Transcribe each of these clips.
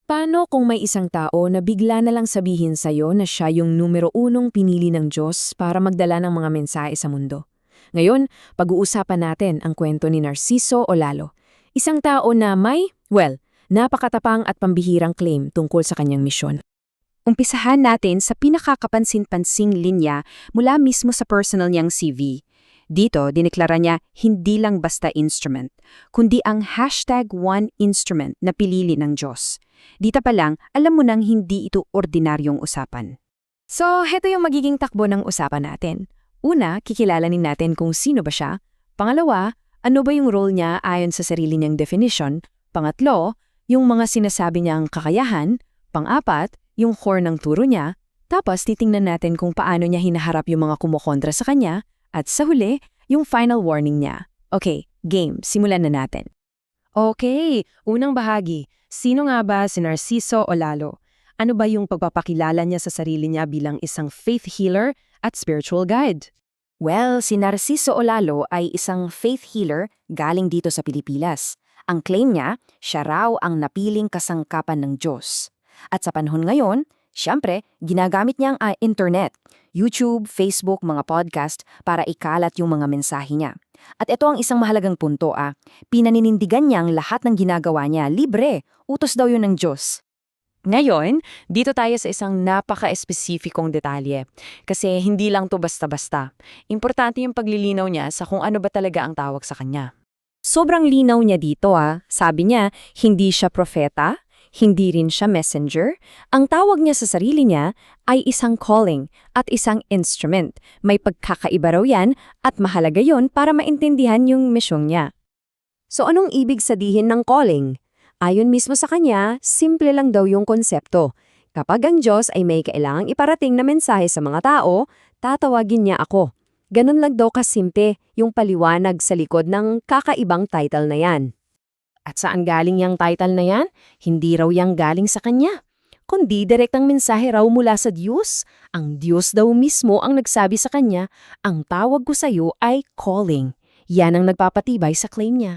Paano kung may isang tao na bigla na lang sabihin sa'yo na siya yung numero unong pinili ng Diyos para magdala ng mga mensahe sa mundo? Ngayon, pag-uusapan natin ang kwento ni Narciso Olalo. Isang tao na may, napakatapang at pambihirang claim tungkol sa kanyang misyon. Umpisahan natin sa pinakakapansin-pansing linya mula mismo sa personal niyang CV. Dito, dineklara niya hindi lang basta instrument, kundi ang #1 instrument na pinili ng Diyos. Dito pa lang, alam mo nang hindi ito ordinaryong usapan. So, heto yung magiging takbo ng usapan natin. Una, kikilalanin natin kung sino ba siya. Pangalawa, ano ba yung role niya ayon sa sarili niyang definition. Pangatlo, yung mga sinasabi niyang kakayahan. Pang-apat, yung core ng turo niya. Tapos, titingnan natin kung paano niya hinaharap yung mga kumukontra sa kanya. At sa huli, yung final warning niya. Okay, game, simulan na natin. Okay, unang bahagi. Sino nga ba si Narciso Olalo? Ano ba yung pagpapakilala niya sa sarili niya bilang isang faith healer at spiritual guide? Well, si Narciso Olalo ay isang faith healer galing dito sa Pilipinas. Ang claim niya, siya raw ang napiling kasangkapan ng Diyos. At sa panahon ngayon, siyempre, ginagamit niya ang internet, YouTube, Facebook, mga podcast para ikalat yung mga mensahe niya. At ito ang isang mahalagang punto, pinaninindigan niyang lahat ng ginagawa niya libre, utos daw yun ng Diyos. Ngayon, dito tayo sa isang napaka-espesifikong detalye. Kasi hindi lang to basta-basta. Importante yung paglilinaw niya sa kung ano ba talaga ang tawag sa kanya. Sobrang linaw niya dito, Sabi niya, hindi siya propeta, hindi rin siya messenger. Ang tawag niya sa sarili niya ay isang calling at isang instrument. May pagkakaiba raw yan at mahalaga yon para maintindihan yung misyon niya. So anong ibig sabihin ng calling? Ayon mismo sa kanya, simple lang daw yung konsepto. Kapag ang Diyos ay may kailangang iparating na mensahe sa mga tao, tatawagin niya ako. Ganun lang daw kasimple yung paliwanag sa likod ng kakaibang title na yan. At saan galing yung title na yan? Hindi raw yang galing sa kanya. Kundi direktang mensahe raw mula sa Diyos. Ang Diyos daw mismo ang nagsabi sa kanya, ang tawag ko sa iyo ay calling. Yan ang nagpapatibay sa claim niya.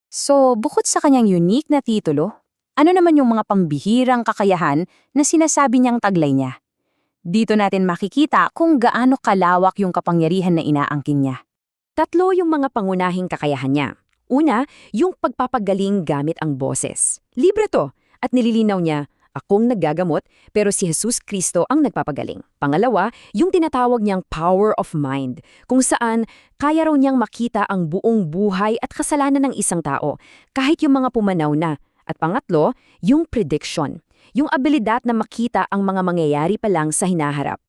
So, bukod sa kanyang unique na titulo, ano naman yung mga pambihirang kakayahan na sinasabi niyang taglay niya? Dito natin makikita kung gaano kalawak yung kapangyarihan na inaangkin niya. Tatlo yung mga pangunahing kakayahan niya. Una, yung pagpapagaling gamit ang boses. Libre to at nililinaw niya, akong naggagamot pero si Jesus Kristo ang nagpapagaling. Pangalawa, yung tinatawag niyang power of mind, kung saan kaya raw niyang makita ang buong buhay at kasalanan ng isang tao, kahit yung mga pumanaw na. At pangatlo, yung prediction, yung abilidad na makita ang mga mangyayari pa lang sa hinaharap.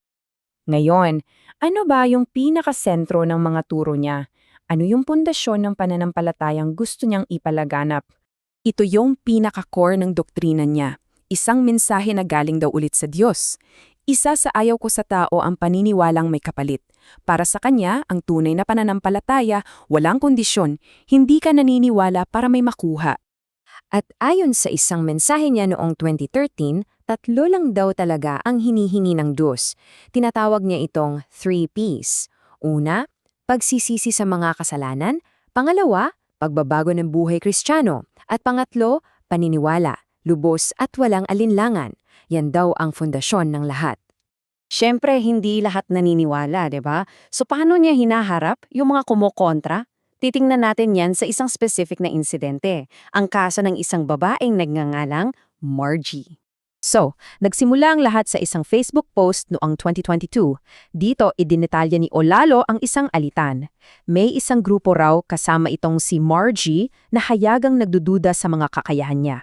Ngayon, ano ba yung pinakasentro ng mga turo niya? Ano yung pundasyon ng pananampalatayang gusto niyang ipalaganap? Ito yung pinaka-core ng doktrina niya. Isang mensahe na galing daw ulit sa Diyos. Isa sa ayaw ko sa tao ang paniniwalang may kapalit. Para sa kanya, ang tunay na pananampalataya, walang kondisyon, hindi ka naniniwala para may makuha. At ayon sa isang mensahe niya noong 2013, tatlo lang daw talaga ang hinihingi ng Diyos. Tinatawag niya itong 3 Ps. Una, pagsisisi sa mga kasalanan. Pangalawa, pagbabago ng buhay Kristiyano. At pangatlo, paniniwala, lubos at walang alinlangan. Yan daw ang fundasyon ng lahat. Siyempre, hindi lahat naniniwala, di ba? So paano niya hinaharap yung mga kumukontra? Titingnan natin yan sa isang specific na insidente. Ang kaso ng isang babaeng nagngangalang Margie. So, nagsimula ang lahat sa isang Facebook post noong 2022. Dito, idinetalya ni Olalo ang isang alitan. May isang grupo raw kasama itong si Margie na hayagang nagdududa sa mga kakayahan niya.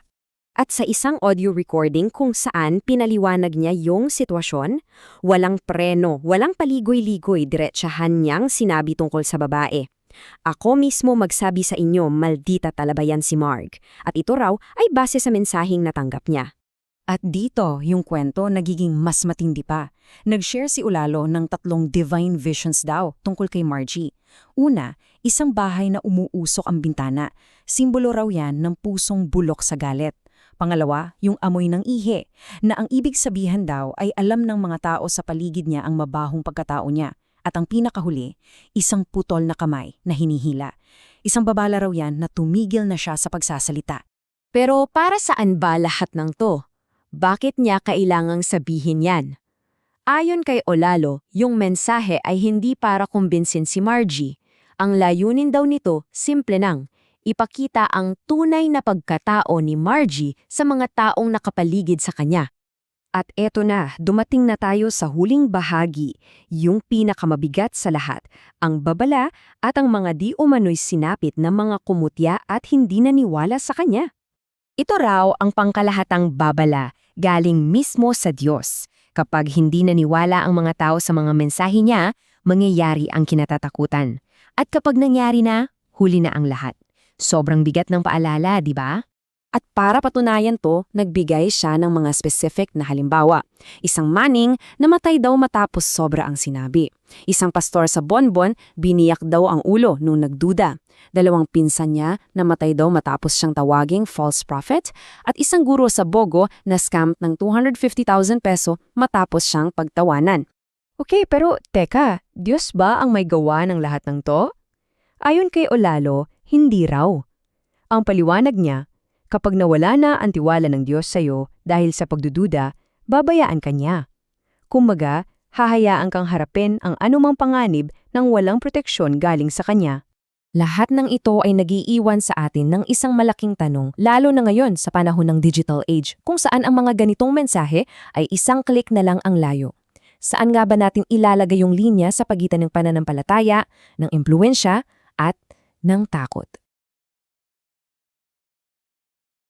At sa isang audio recording kung saan pinaliwanag niya yung sitwasyon, walang preno, walang paligoy-ligoy, diretsahan niyang sinabi tungkol sa babae. Ako mismo magsabi sa inyo, maldita talabayan si Marg. At ito raw ay base sa mensaheng natanggap niya. At dito, yung kwento nagiging mas matindi pa. Nag-share si Olalo ng 3 divine visions daw tungkol kay Margie. Una, isang bahay na umuusok ang bintana. Simbolo raw yan ng pusong bulok sa galit. Pangalawa, yung amoy ng ihi, na ang ibig sabihin daw ay alam ng mga tao sa paligid niya ang mabahong pagkatao niya. At ang pinakahuli, isang putol na kamay na hinihila. Isang babala raw yan na tumigil na siya sa pagsasalita. Pero para saan ba lahat ng to? Bakit niya kailangang sabihin yan? Ayon kay Olalo, yung mensahe ay hindi para kumbinsin si Margie. Ang layunin daw nito, simple nang, ipakita ang tunay na pagkatao ni Margie sa mga taong nakapaligid sa kanya. At eto na, dumating na tayo sa huling bahagi, yung pinakamabigat sa lahat, ang babala at ang mga di umano'y sinapit ng mga kumutya at hindi naniwala sa kanya. Ito raw ang pangkalahatang babala, galing mismo sa Diyos. Kapag hindi naniwala ang mga tao sa mga mensahe niya, mangyayari ang kinatatakutan. At kapag nangyari na, huli na ang lahat. Sobrang bigat ng paalala, di ba? At para patunayan to, nagbigay siya ng mga specific na halimbawa. Isang maning namatay daw matapos sobra ang sinabi. Isang pastor sa Bonbon, biniyak daw ang ulo nung nagduda. 2 pinsan niya namatay daw matapos siyang tawaging false prophet. At isang guro sa Bogo na scam ng 250,000 peso matapos siyang pagtawanan. Okay, pero teka, Diyos ba ang may gawa ng lahat ng to? Ayon kay Olalo, hindi raw. Ang paliwanag niya, kapag nawala na ang tiwala ng Diyos sa'yo dahil sa pagdududa, babayaan ka niya. Kumbaga, hahayaan kang harapin ang anumang panganib nang walang proteksyon galing sa Kanya. Lahat ng ito ay nagiiwan sa atin ng isang malaking tanong, lalo na ngayon sa panahon ng digital age, kung saan ang mga ganitong mensahe ay isang klik na lang ang layo. Saan nga ba natin ilalagay yung linya sa pagitan ng pananampalataya, ng impluwensya, at ng takot?